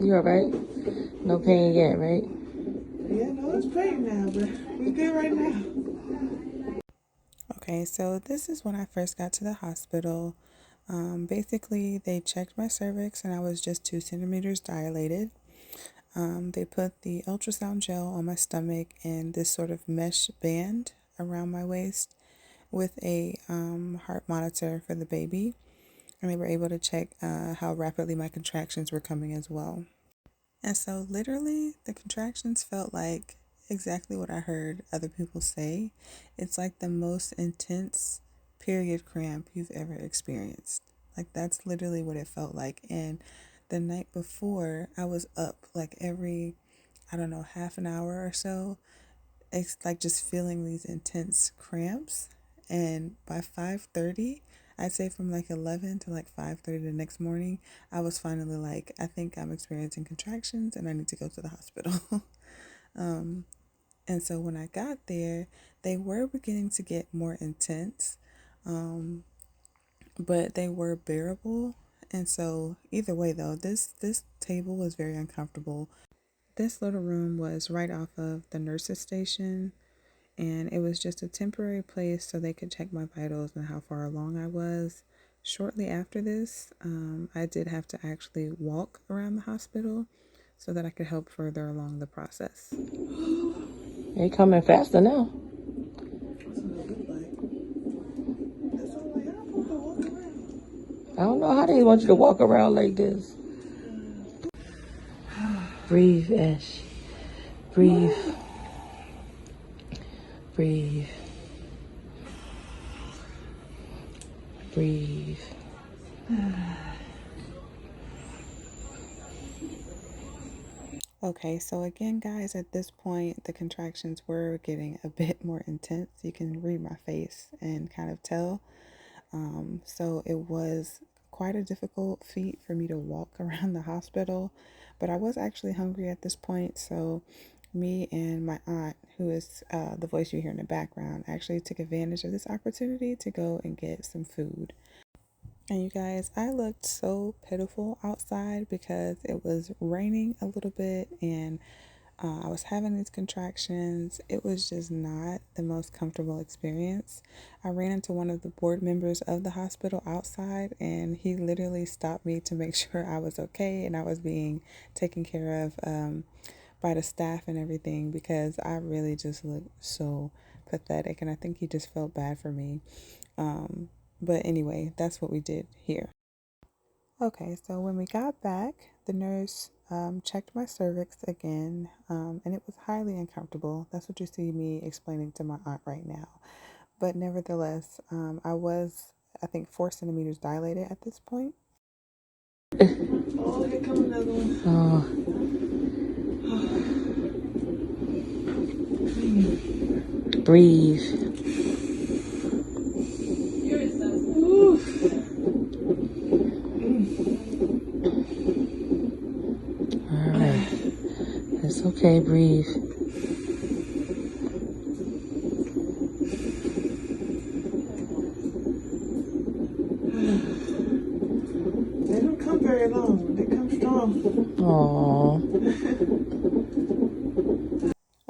You alright? No pain yet, right? Yeah, no, it's pain now, but we're good right now. Okay, so this is when I first got to the hospital. Basically, they checked my cervix and I was just 2 centimeters dilated. They put the ultrasound gel on my stomach and this sort of mesh band around my waist with a heart monitor for the baby. And they were able to check how rapidly my contractions were coming as well. And so, literally, the contractions felt like exactly what I heard other people say. It's like the most intense period cramp you've ever experienced. Like, that's literally what it felt like. And the night before, I was up like every, I don't know, half an hour or so. It's like just feeling these intense cramps. And by 5:30, I'd say from like 11 to like 5:30 the next morning, I was finally like, I think I'm experiencing contractions and I need to go to the hospital. um, and so when I got there, they were beginning to get more intense, um, but they were bearable. And so either way though, this table was very uncomfortable. This little room was right off of the nurse's station, and it was just a temporary place so they could check my vitals and how far along I was. Shortly after this, I did have to actually walk around the hospital so that I could help further along the process. They coming faster now. That's what it looked like. That's all like, I'm supposed to walk around. I don't know how they want you to walk around like this. Breathe, Ash. Breathe. Breathe. Breathe. Okay, so again, guys, at this point, the contractions were getting a bit more intense. You can read my face and kind of tell. So it was quite a difficult feat for me to walk around the hospital, but I was actually hungry at this point. So me and my aunt, who is the voice you hear in the background, actually took advantage of this opportunity to go and get some food. And you guys, I looked so pitiful outside because it was raining a little bit and I was having these contractions. It was just not the most comfortable experience. I ran into one of the board members of the hospital outside, and he literally stopped me to make sure I was okay and I was being taken care of by the staff and everything, because I really just looked so pathetic. And I think he just felt bad for me. But anyway, that's what we did here. Okay, so when we got back, the nurse checked my cervix again, and it was highly uncomfortable. That's what you see me explaining to my aunt right now. But nevertheless, I was, I think, 4 centimeters dilated at this point. Oh, here come another one. Oh, breathe. Alright. It's okay, breathe. They don't come very long. They come strong. Oh.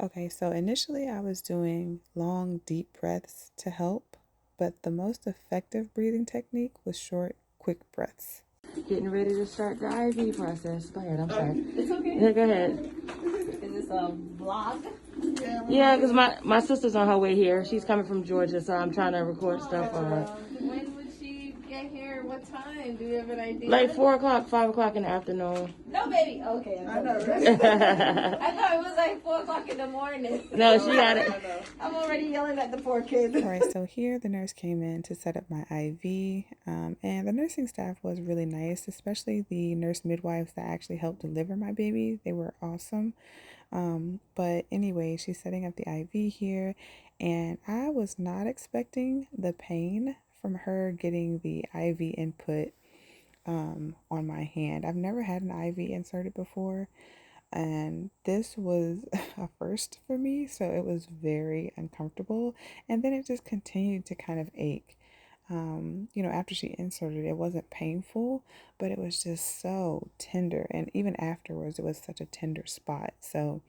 Okay, so initially I was doing long, deep breaths to help, but the most effective breathing technique was short, quick breaths. Getting ready to start the IV process. Go ahead, I'm sorry. It's okay. Yeah, go ahead. Is this a vlog? Yeah, because my sister's on her way here. She's coming from Georgia, so I'm trying to record stuff for her. When would she get here? What time? Do you have an idea? Like 4 o'clock, 5 o'clock in the afternoon. No, baby. Okay. I know, right? I thought it was like 4 o'clock in the morning. No, she got it. I'm already yelling at the poor kid. All right, so here the nurse came in to set up my IV, and the nursing staff was really nice, especially the nurse midwives that actually helped deliver my baby. They were awesome. But anyway, she's setting up the IV here, and I was not expecting the pain from her getting the IV input on my hand. I've never had an IV inserted before, and this was a first for me, so it was very uncomfortable. And then it just continued to kind of ache. After she inserted it wasn't painful, but it was just so tender. And even afterwards, it was such a tender spot. So,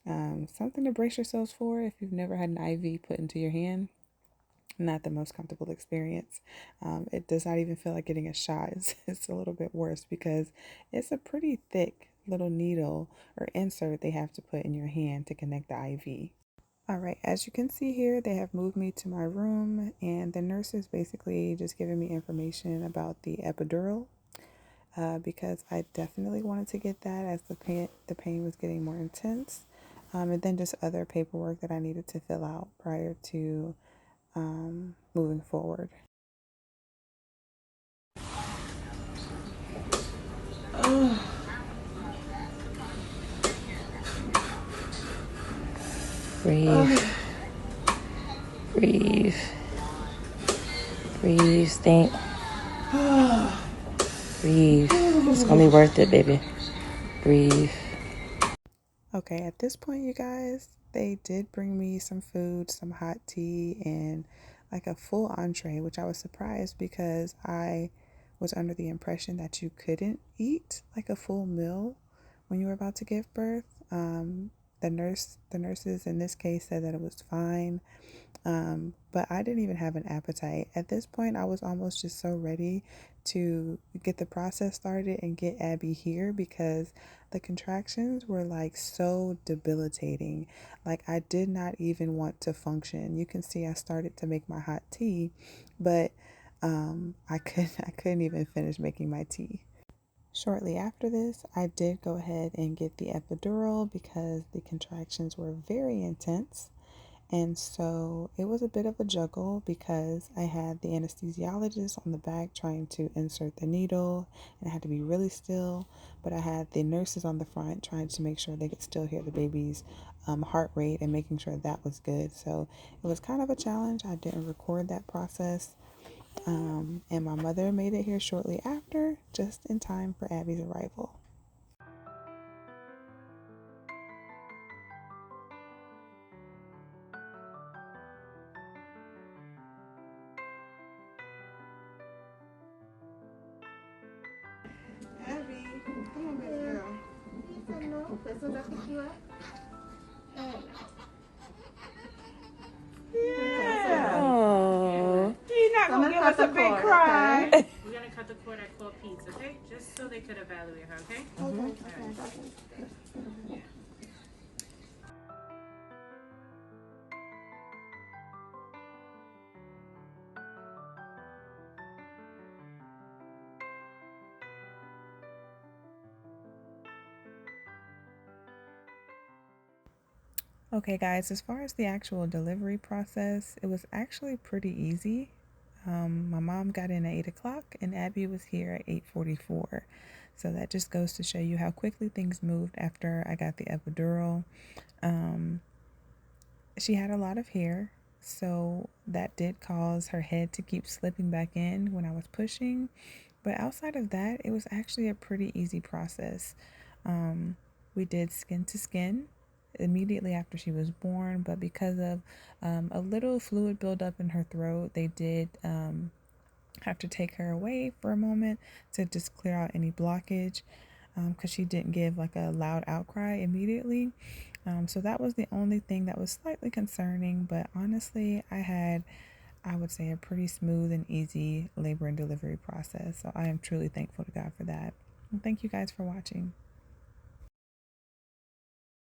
something to brace yourselves for if you've never had an IV put into your hand. Not the most comfortable experience. It does not even feel like getting a shot. It's a little bit worse because it's a pretty thick little needle or insert they have to put in your hand to connect the IV. All right, as you can see here, they have moved me to my room, and the nurse is basically just giving me information about the epidural because I definitely wanted to get that as the pain was getting more intense, and then just other paperwork that I needed to fill out prior to moving forward. Breathe. Breathe. Breathe. Think. Breathe. It's gonna be worth it, baby. Breathe. Okay, at this point, you guys, they did bring me some food, some hot tea, and like a full entree, which I was surprised because I was under the impression that you couldn't eat like a full meal when you were about to give birth. The nurses in this case said that it was fine. But I didn't even have an appetite. At this point, I was almost just so ready to get the process started and get Abby here because the contractions were like so debilitating. Like I did not even want to function. You can see I started to make my hot tea, but I couldn't even finish making my tea. Shortly after this, I did go ahead and get the epidural because the contractions were very intense. And so it was a bit of a juggle because I had the anesthesiologist on the back trying to insert the needle and I had to be really still. But I had the nurses on the front trying to make sure they could still hear the baby's heart rate and making sure that was good. So it was kind of a challenge. I didn't record that process. And my mother made it here shortly after, just in time for Abby's arrival. Abby, come on, baby girl. Oh. You're not gonna give us a big cry. We're gonna cut the cord at 12 peaks, okay? Just so they could evaluate her, okay? Okay, guys, as far as the actual delivery process, it was actually pretty easy. My mom got in at 8 o'clock and Abby was here at 8:44. So that just goes to show you how quickly things moved after I got the epidural. She had a lot of hair, so that did cause her head to keep slipping back in when I was pushing. But outside of that, it was actually a pretty easy process. We did skin to skin immediately after she was born, but because of a little fluid buildup in her throat, they did have to take her away for a moment to just clear out any blockage because she didn't give like a loud outcry immediately. So that was the only thing that was slightly concerning, but honestly, I would say, a pretty smooth and easy labor and delivery process. So I am truly thankful to God for that. And thank you guys for watching.